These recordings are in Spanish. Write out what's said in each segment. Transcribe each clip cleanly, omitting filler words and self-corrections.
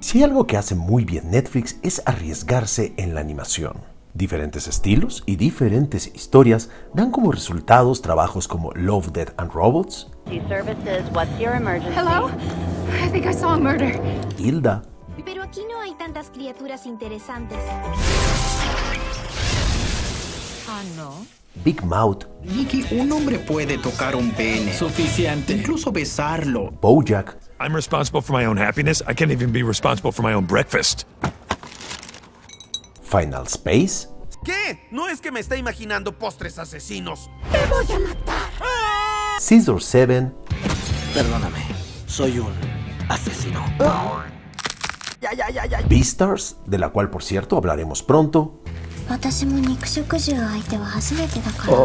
Si hay algo que hace muy bien Netflix es arriesgarse en la animación. Diferentes estilos y diferentes historias dan como resultados trabajos como Love, Death and Robots, Hello? I think I saw a murder. Hilda, Pero aquí no hay tantas criaturas interesantes. Ah, no. Big Mouth, Nicky, un hombre puede tocar un pene. Suficiente. Incluso besarlo. BoJack, I'm responsible for my own happiness. I can't even be responsible for my own breakfast. Final Space, ¿Qué? ¿No es que me está imaginando postres asesinos? Scissor 7, Perdóname, soy un asesino. Beastars, de la cual por cierto hablaremos pronto, 私も肉食獣相手は初めてだから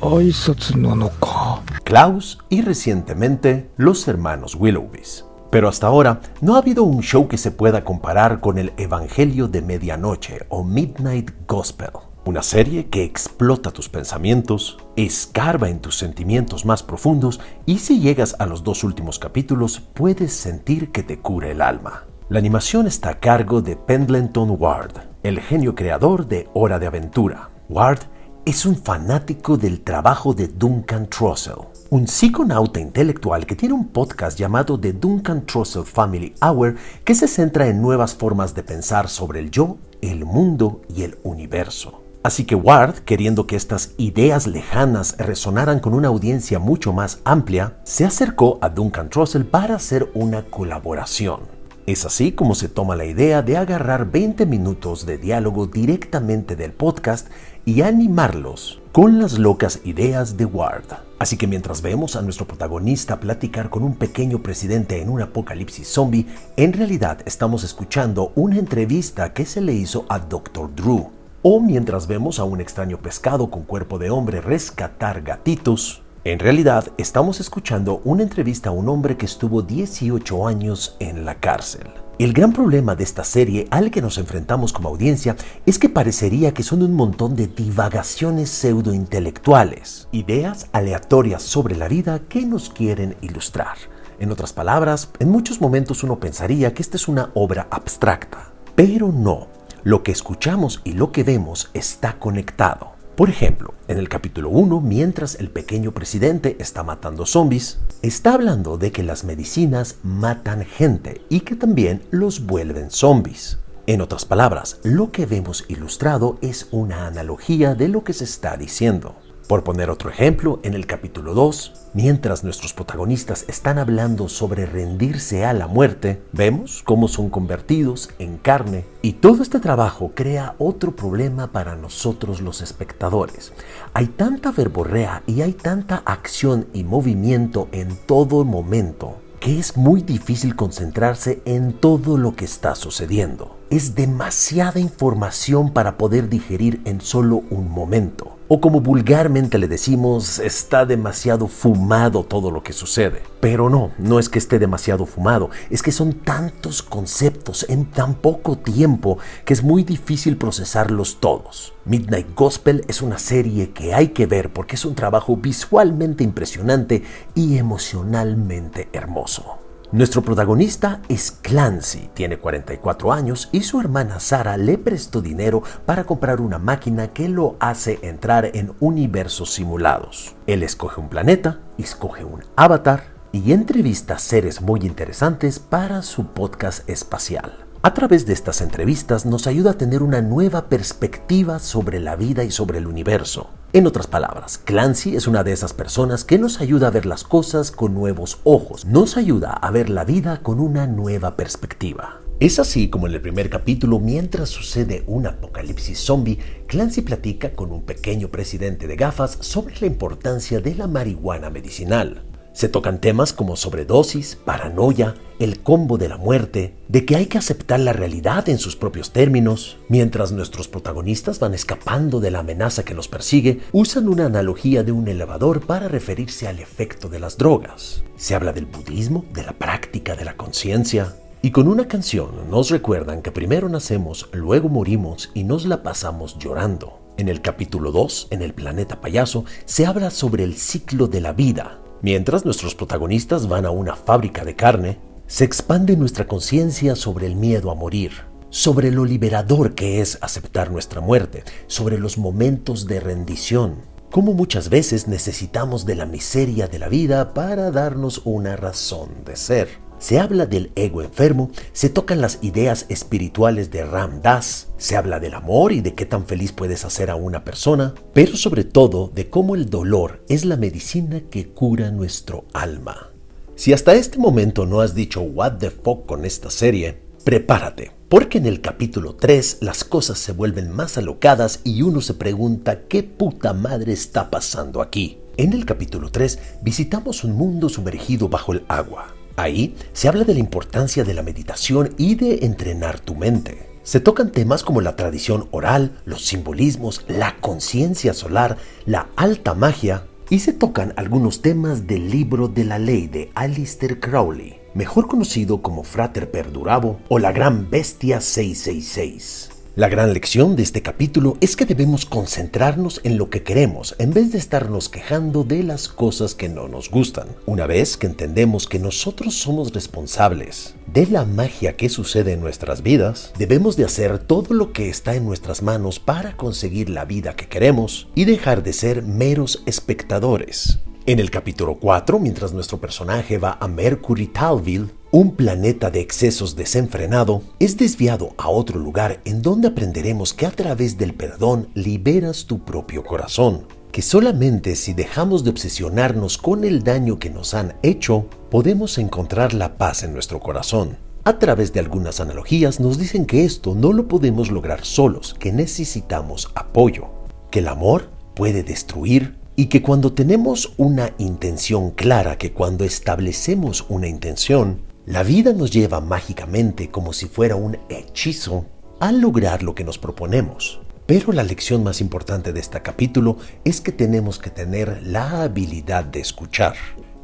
挨拶なのか。 Klaus y recientemente los hermanos Willoughbys. Pero hasta ahora no ha habido un show que se pueda comparar con el Evangelio de Medianoche o Midnight Gospel. Una serie que explota tus pensamientos, escarba en tus sentimientos más profundos y si llegas a los 2 últimos capítulos puedes sentir que te cura el alma. La animación está a cargo de Pendleton Ward, el genio creador de Hora de Aventura. Ward es un fanático del trabajo de Duncan Trussell, un psiconauta intelectual que tiene un podcast llamado The Duncan Trussell Family Hour que se centra en nuevas formas de pensar sobre el yo, el mundo y el universo. Así que Ward, queriendo que estas ideas lejanas resonaran con una audiencia mucho más amplia, se acercó a Duncan Trussell para hacer una colaboración. Es así como se toma la idea de agarrar 20 minutos de diálogo directamente del podcast y animarlos con las locas ideas de Ward. Así que mientras vemos a nuestro protagonista platicar con un pequeño presidente en un apocalipsis zombie, en realidad estamos escuchando una entrevista que se le hizo a Dr. Drew. O mientras vemos a un extraño pescado con cuerpo de hombre rescatar gatitos, en realidad estamos escuchando una entrevista a un hombre que estuvo 18 años en la cárcel. El gran problema de esta serie al que nos enfrentamos como audiencia es que parecería que son un montón de divagaciones pseudointelectuales, ideas aleatorias sobre la vida que nos quieren ilustrar. En otras palabras, en muchos momentos uno pensaría que esta es una obra abstracta, pero no. Lo que escuchamos y lo que vemos está conectado. Por ejemplo, en el capítulo 1, mientras el pequeño presidente está matando zombies, está hablando de que las medicinas matan gente y que también los vuelven zombies. En otras palabras, lo que vemos ilustrado es una analogía de lo que se está diciendo. Por poner otro ejemplo, en el capítulo 2, mientras nuestros protagonistas están hablando sobre rendirse a la muerte, vemos cómo son convertidos en carne y todo este trabajo crea otro problema para nosotros los espectadores. Hay tanta verborrea y hay tanta acción y movimiento en todo momento que es muy difícil concentrarse en todo lo que está sucediendo. Es demasiada información para poder digerir en solo un momento. O como vulgarmente le decimos, está demasiado fumado todo lo que sucede. Pero no es que esté demasiado fumado, es que son tantos conceptos en tan poco tiempo que es muy difícil procesarlos todos. Midnight Gospel es una serie que hay que ver porque es un trabajo visualmente impresionante y emocionalmente hermoso. Nuestro protagonista es Clancy, tiene 44 años y su hermana Sarah le prestó dinero para comprar una máquina que lo hace entrar en universos simulados. Él escoge un planeta, escoge un avatar y entrevista seres muy interesantes para su podcast espacial. A través de estas entrevistas nos ayuda a tener una nueva perspectiva sobre la vida y sobre el universo. En otras palabras, Clancy es una de esas personas que nos ayuda a ver las cosas con nuevos ojos, nos ayuda a ver la vida con una nueva perspectiva. Es así como en el primer capítulo, mientras sucede un apocalipsis zombie, Clancy platica con un pequeño presidente de gafas sobre la importancia de la marihuana medicinal. Se tocan temas como sobredosis, paranoia, el combo de la muerte, de que hay que aceptar la realidad en sus propios términos. Mientras nuestros protagonistas van escapando de la amenaza que los persigue, usan una analogía de un elevador para referirse al efecto de las drogas. Se habla del budismo, de la práctica de la conciencia. Y con una canción nos recuerdan que primero nacemos, luego morimos y nos la pasamos llorando. En el capítulo 2, en el planeta payaso, se habla sobre el ciclo de la vida. Mientras nuestros protagonistas van a una fábrica de carne, se expande nuestra conciencia sobre el miedo a morir, sobre lo liberador que es aceptar nuestra muerte, sobre los momentos de rendición, cómo muchas veces necesitamos de la miseria de la vida para darnos una razón de ser. Se habla del ego enfermo, se tocan las ideas espirituales de Ram Dass, se habla del amor y de qué tan feliz puedes hacer a una persona, pero sobre todo de cómo el dolor es la medicina que cura nuestro alma. Si hasta este momento no has dicho what the fuck con esta serie, prepárate, porque en el capítulo 3 las cosas se vuelven más alocadas y uno se pregunta qué puta madre está pasando aquí. En el capítulo 3 visitamos un mundo sumergido bajo el agua. Ahí se habla de la importancia de la meditación y de entrenar tu mente. Se tocan temas como la tradición oral, los simbolismos, la conciencia solar, la alta magia, y se tocan algunos temas del libro de la ley de Aleister Crowley, mejor conocido como Frater Perdurabo o la Gran Bestia 666. La gran lección de este capítulo es que debemos concentrarnos en lo que queremos en vez de estarnos quejando de las cosas que no nos gustan. Una vez que entendemos que nosotros somos responsables de la magia que sucede en nuestras vidas, debemos de hacer todo lo que está en nuestras manos para conseguir la vida que queremos y dejar de ser meros espectadores. En el capítulo 4, mientras nuestro personaje va a Mercury Talville, un planeta de excesos desenfrenado, es desviado a otro lugar en donde aprenderemos que a través del perdón liberas tu propio corazón, que solamente si dejamos de obsesionarnos con el daño que nos han hecho, podemos encontrar la paz en nuestro corazón. A través de algunas analogías nos dicen que esto no lo podemos lograr solos, que necesitamos apoyo, que el amor puede destruir y que cuando tenemos una intención clara, que cuando establecemos una intención, la vida nos lleva mágicamente como si fuera un hechizo a lograr lo que nos proponemos. Pero la lección más importante de este capítulo es que tenemos que tener la habilidad de escuchar.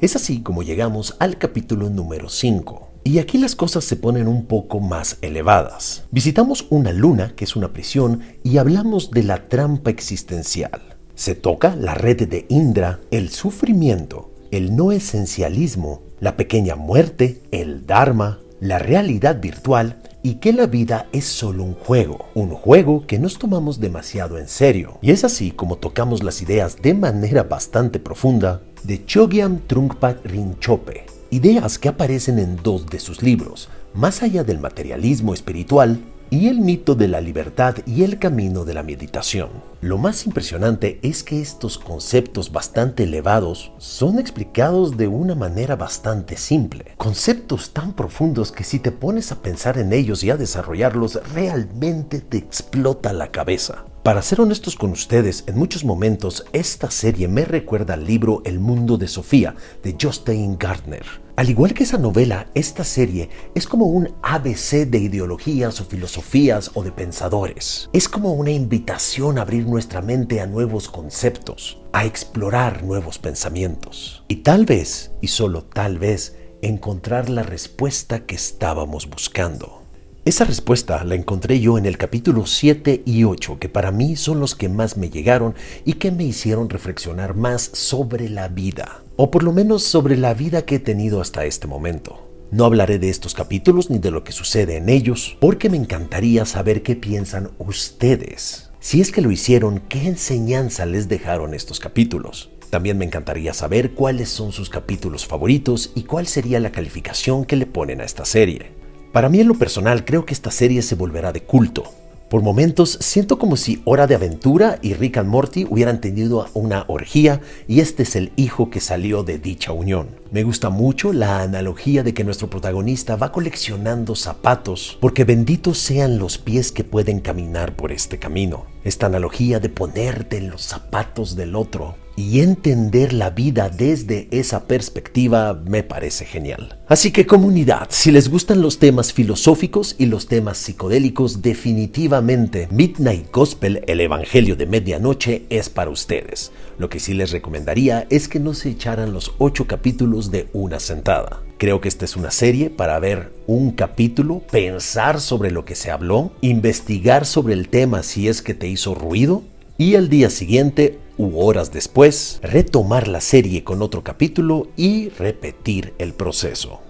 Es así como llegamos al capítulo número 5. Y aquí las cosas se ponen un poco más elevadas. Visitamos una luna, que es una prisión, y hablamos de la trampa existencial. Se toca la red de Indra, el sufrimiento, el no esencialismo, la pequeña muerte, el dharma, la realidad virtual y que la vida es solo un juego que nos tomamos demasiado en serio. Y es así como tocamos las ideas de manera bastante profunda de Chogyam Trungpa Rinpoche, ideas que aparecen en 2 de sus libros, Más allá del materialismo espiritual y El mito de la libertad y el camino de la meditación. Lo más impresionante es que estos conceptos bastante elevados son explicados de una manera bastante simple. Conceptos tan profundos que si te pones a pensar en ellos y a desarrollarlos, realmente te explota la cabeza. Para ser honestos con ustedes, en muchos momentos esta serie me recuerda al libro El mundo de Sofía, de Jostein Gaarder. Al igual que esa novela, esta serie es como un ABC de ideologías o filosofías o de pensadores. Es como una invitación a abrir nuestra mente a nuevos conceptos, a explorar nuevos pensamientos. Y tal vez, y solo tal vez, encontrar la respuesta que estábamos buscando. Esa respuesta la encontré yo en el capítulo 7 y 8, que para mí son los que más me llegaron y que me hicieron reflexionar más sobre la vida, o por lo menos sobre la vida que he tenido hasta este momento. No hablaré de estos capítulos ni de lo que sucede en ellos, porque me encantaría saber qué piensan ustedes. Si es que lo hicieron, ¿qué enseñanza les dejaron estos capítulos? También me encantaría saber cuáles son sus capítulos favoritos y cuál sería la calificación que le ponen a esta serie. Para mí en lo personal creo que esta serie se volverá de culto. Por momentos siento como si Hora de Aventura y Rick and Morty hubieran tenido una orgía y este es el hijo que salió de dicha unión. Me gusta mucho la analogía de que nuestro protagonista va coleccionando zapatos porque benditos sean los pies que pueden caminar por este camino. Esta analogía de ponerte en los zapatos del otro y entender la vida desde esa perspectiva me parece genial. Así que comunidad, si les gustan los temas filosóficos y los temas psicodélicos, definitivamente Midnight Gospel, el Evangelio de Medianoche, es para ustedes. Lo que sí les recomendaría es que no se echaran los 8 capítulos de una sentada. Creo que esta es una serie para ver un capítulo, pensar sobre lo que se habló, investigar sobre el tema si es que te hizo ruido y al día siguiente u horas después retomar la serie con otro capítulo y repetir el proceso.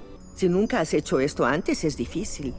Si nunca has hecho esto antes, es difícil.